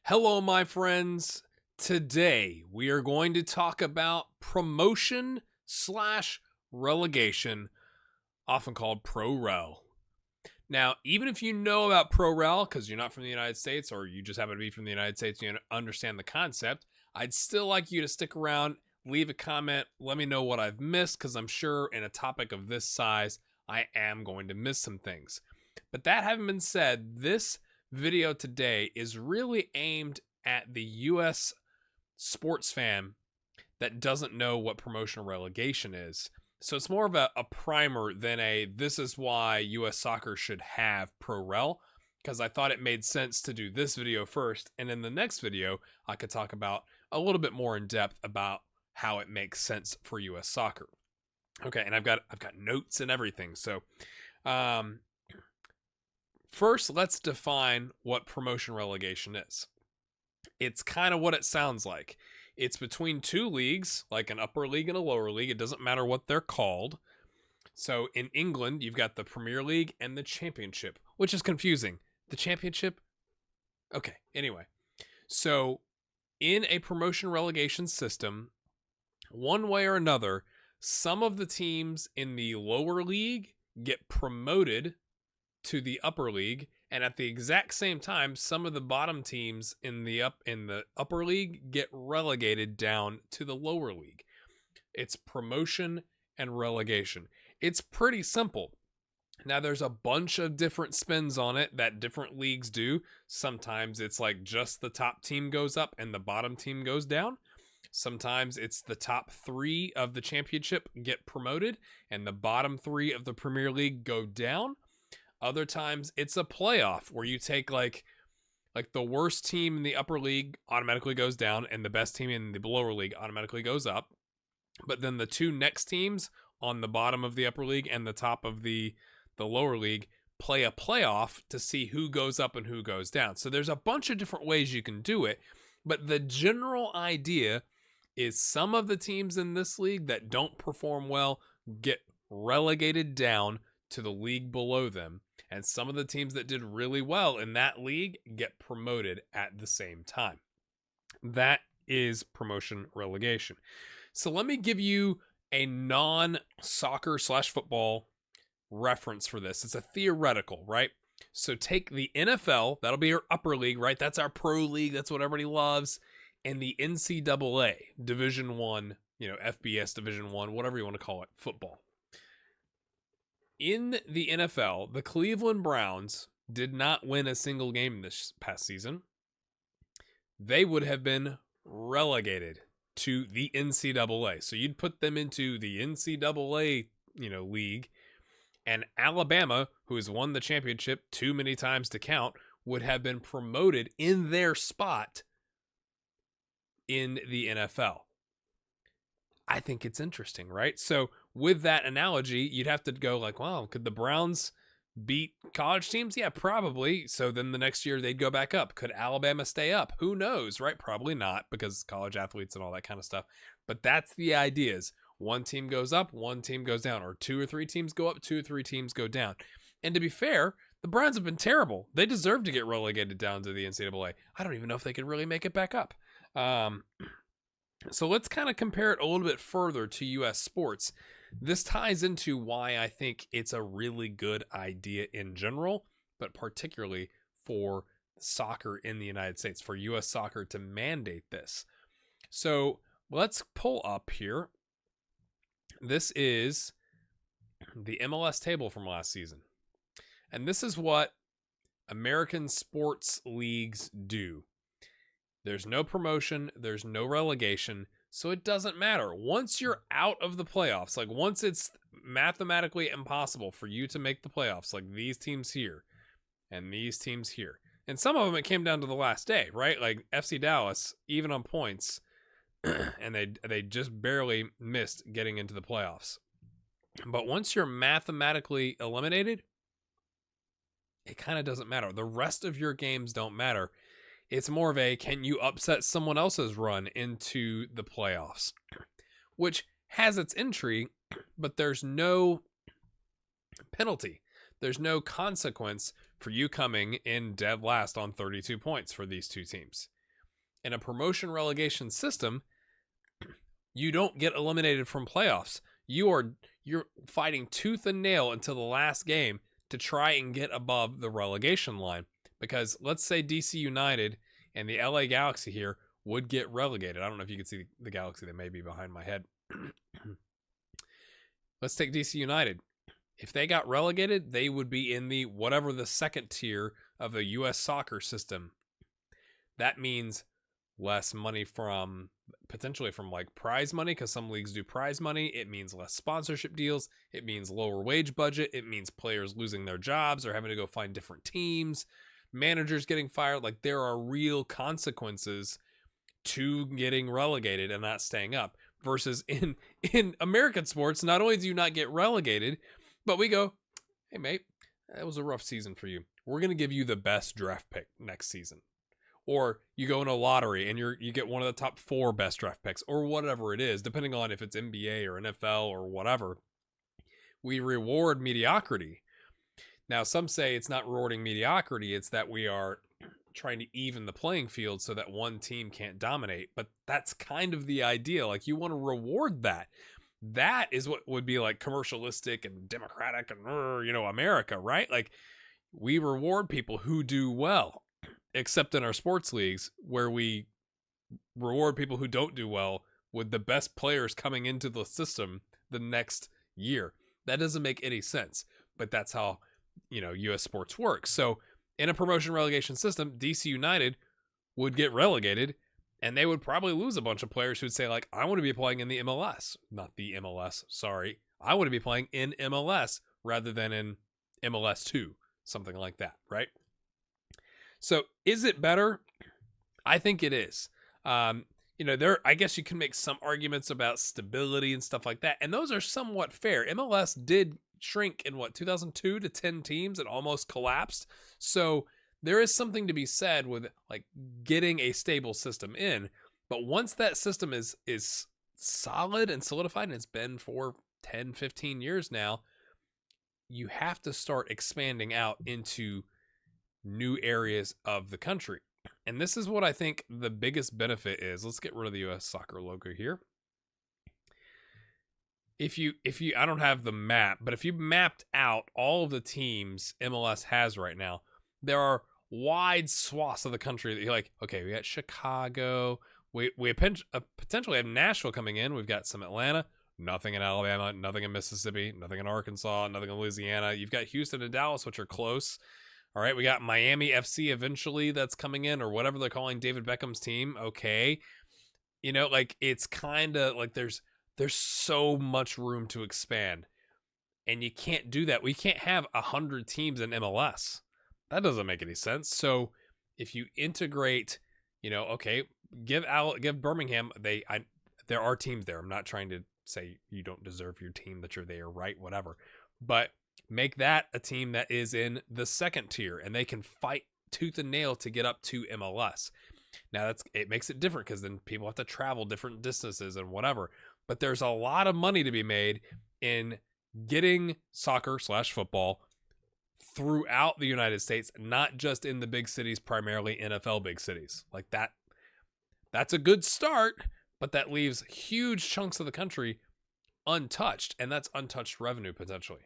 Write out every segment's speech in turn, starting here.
Hello, my friends. Today we are going to talk about promotion slash relegation, often called pro rel. Now, even if you know about pro rel because you're not from the United States or you just happen to be from the United States and you understand the concept, I'd still like you to stick around, leave a comment, let me know what I've missed because I'm sure in a topic of this size, I am going to miss some things. But that having been said, this video today is really aimed at the U.S. sports fan that doesn't know what promotion relegation is. So it's more of a primer than this is why U.S. soccer should have pro rel, because I thought it made sense to do this video first, and in the next video I could talk about a little bit more in depth about how it makes sense for U.S. soccer. Okay, and I've got notes and everything. So first, let's define what promotion relegation is. It's kind of what it sounds like. It's between two leagues, like an upper league and a lower league. It doesn't matter what they're called. So in England, you've got the Premier League and the Championship, which is confusing. The Championship? Okay, anyway. So in a promotion relegation system, one way or another, some of the teams in the lower league get promoted to the upper league, and at the exact same time some of the bottom teams in the upper league get relegated down to the lower league. It's promotion and relegation. It's pretty simple. Now there's a bunch of different spins on it that different leagues do. Sometimes it's like just the top team goes up and the bottom team goes down. Sometimes it's the top 3 of the championship get promoted and the bottom 3 of the Premier League go down. Other times it's a playoff where you take like the worst team in the upper league automatically goes down and the best team in the lower league automatically goes up. But then the two next teams on the bottom of the upper league and the top of the lower league play a playoff to see who goes up and who goes down. So there's a bunch of different ways you can do it, but the general idea is some of the teams in this league that don't perform well get relegated down to the league below them, and some of the teams that did really well in that league get promoted at the same time. That is promotion relegation. So let me give you a non-soccer / football reference for this. It's a theoretical, right? So take the NFL, that'll be our upper league, right? That's our pro league, that's what everybody loves, and the NCAA, Division 1, FBS Division 1, whatever you want to call it, football. In the NFL, the Cleveland Browns did not win a single game this past season. They would have been relegated to the NCAA. So you'd put them into the NCAA, league, and Alabama, who has won the championship too many times to count, would have been promoted in their spot in the NFL. I think it's interesting, right? So with that analogy, you'd have to go like, wow, could the Browns beat college teams? Yeah, probably. So then the next year they'd go back up. Could Alabama stay up? Who knows, right? Probably not, because college athletes and all that kind of stuff. But that's the idea, is one team goes up, one team goes down, or 2 or 3 teams go up, 2 or 3 teams go down. And to be fair, the Browns have been terrible. They deserve to get relegated down to the NCAA. I don't even know if they could really make it back up. So let's kind of compare it a little bit further to U.S. sports. This ties into why I think it's a really good idea in general, but particularly for soccer in the United States, for U.S. soccer to mandate this. So let's pull up here. This is the MLS table from last season. And this is what American sports leagues do. There's no promotion, there's no relegation, so it doesn't matter. Once you're out of the playoffs, like once it's mathematically impossible for you to make the playoffs, like these teams here and these teams here. And some of them, it came down to the last day, right? Like FC Dallas, even on points, and they just barely missed getting into the playoffs. But once you're mathematically eliminated, it kind of doesn't matter. The rest of your games don't matter. It's more of a, can you upset someone else's run into the playoffs? Which has its intrigue, but there's no penalty. There's no consequence for you coming in dead last on 32 points for these two teams. In a promotion relegation system, you don't get eliminated from playoffs. You're fighting tooth and nail until the last game to try and get above the relegation line. Because let's say DC United and the LA Galaxy here would get relegated. I don't know if you can see the Galaxy. They may be behind my head. Let's take DC United. If they got relegated, they would be in the whatever the second tier of the U.S. soccer system. That means less money potentially from like prize money, because some leagues do prize money. It means less sponsorship deals. It means lower wage budget. It means players losing their jobs or having to go find different teams, managers getting fired. Like, there are real consequences to getting relegated and not staying up. Versus in American sports, not only do you not get relegated, but we go, hey mate, that was a rough season for you. We're going to give you the best draft pick next season. Or you go in a lottery and you get one of the top 4 best draft picks, or whatever it is, depending on if it's NBA or NFL or whatever. We reward mediocrity. Now, some say it's not rewarding mediocrity, it's that we are trying to even the playing field so that one team can't dominate. But that's kind of the idea. Like, you want to reward that. That is what would be like commercialistic and democratic and, America, right? Like, we reward people who do well, except in our sports leagues where we reward people who don't do well with the best players coming into the system the next year. That doesn't make any sense, but that's how, U.S. sports works. So in a promotion relegation system, DC United would get relegated, and they would probably lose a bunch of players who'd say, like, I want to be playing in the MLS. Not the MLS, sorry. I want to be playing in MLS rather than in MLS 2, something like that, right? So is it better? I think it is. I guess you can make some arguments about stability and stuff like that, and those are somewhat fair. MLS did shrink in 2002 to 10 teams. It almost collapsed. So there is something to be said with like getting a stable system in. But once that system is solid and solidified, and it's been for 10, 15 years now, you have to start expanding out into new areas of the country. And this is what I think the biggest benefit is. Let's get rid of the U.S. soccer logo here. If you, I don't have the map, but if you mapped out all of the teams MLS has right now, there are wide swaths of the country that you're like, okay, we got Chicago. We potentially have Nashville coming in. We've got some Atlanta, nothing in Alabama, nothing in Mississippi, nothing in Arkansas, nothing in Louisiana. You've got Houston and Dallas, which are close. All right, we got Miami FC eventually that's coming in, or whatever they're calling David Beckham's team. Okay. It's kind of like there's so much room to expand, and you can't do that. We can't have 100 teams in MLS. That doesn't make any sense. So if you integrate, okay, give Birmingham, there are teams there. I'm not trying to say you don't deserve your team, that you're there, right? Whatever. But make that a team that is in the second tier, and they can fight tooth and nail to get up to MLS. Now it makes it different because then people have to travel different distances and whatever. But there's a lot of money to be made in getting soccer/football throughout the United States, not just in the big cities, primarily NFL big cities. Like that's a good start, but that leaves huge chunks of the country untouched, and that's untouched revenue potentially.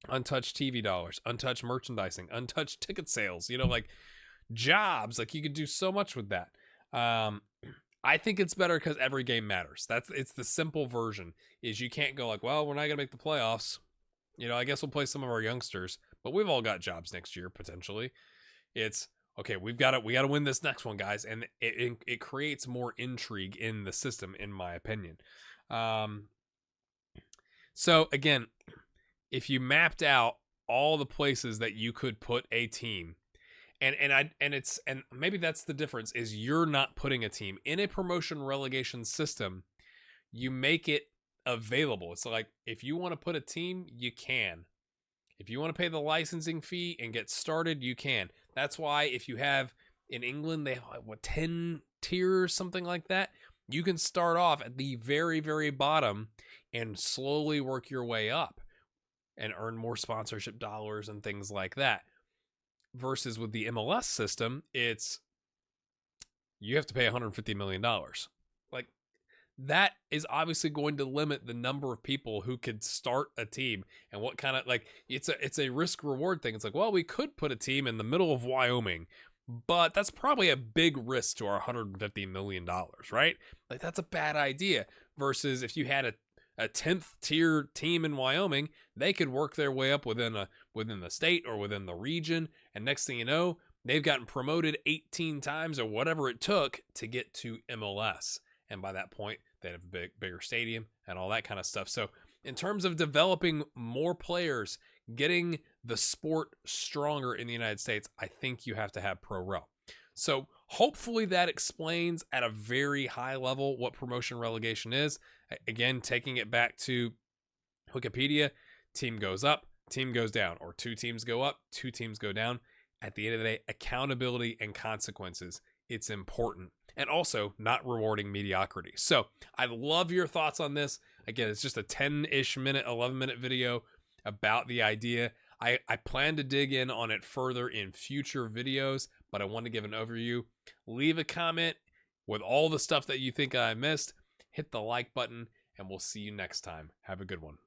Untouched TV dollars, untouched merchandising, untouched ticket sales, jobs. Like, you could do so much with that. I think it's better because every game matters. It's the simple version. Is you can't go like, well, we're not gonna make the playoffs. I guess we'll play some of our youngsters, but we've all got jobs next year potentially. It's okay. We got to win this next one, guys, and it creates more intrigue in the system, in my opinion. So again, if you mapped out all the places that you could put a team. And maybe that's the difference, is you're not putting a team in a promotion relegation system. You make it available. It's like, if you want to put a team, you can. If you want to pay the licensing fee and get started, you can. That's why if you have in England, they have 10 tiers, something like that. You can start off at the very, very bottom and slowly work your way up and earn more sponsorship dollars and things like that. Versus with the MLS system, it's you have to pay $150 million. Like, that is obviously going to limit the number of people who could start a team, and what kind of, like, it's a risk reward thing. It's like, well, we could put a team in the middle of Wyoming, but that's probably a big risk to our $150 million, right? Like, that's a bad idea. Versus if you had a 10th tier team in Wyoming, they could work their way up within the state or within the region, and next thing you know, they've gotten promoted 18 times or whatever it took to get to MLS. And by that point, they'd have a bigger stadium and all that kind of stuff. So in terms of developing more players, getting the sport stronger in the United States, I think you have to have pro rel. So hopefully that explains at a very high level what promotion relegation is. Again, taking it back to Wikipedia, team goes up, team goes down, or two teams go up, two teams go down. At the end of the day, accountability and consequences. It's important. And also not rewarding mediocrity. So I love your thoughts on this. Again, it's just a 10-ish minute, 11-minute video about the idea. I plan to dig in on it further in future videos, but I want to give an overview. Leave a comment with all the stuff that you think I missed. Hit the like button, and we'll see you next time. Have a good one.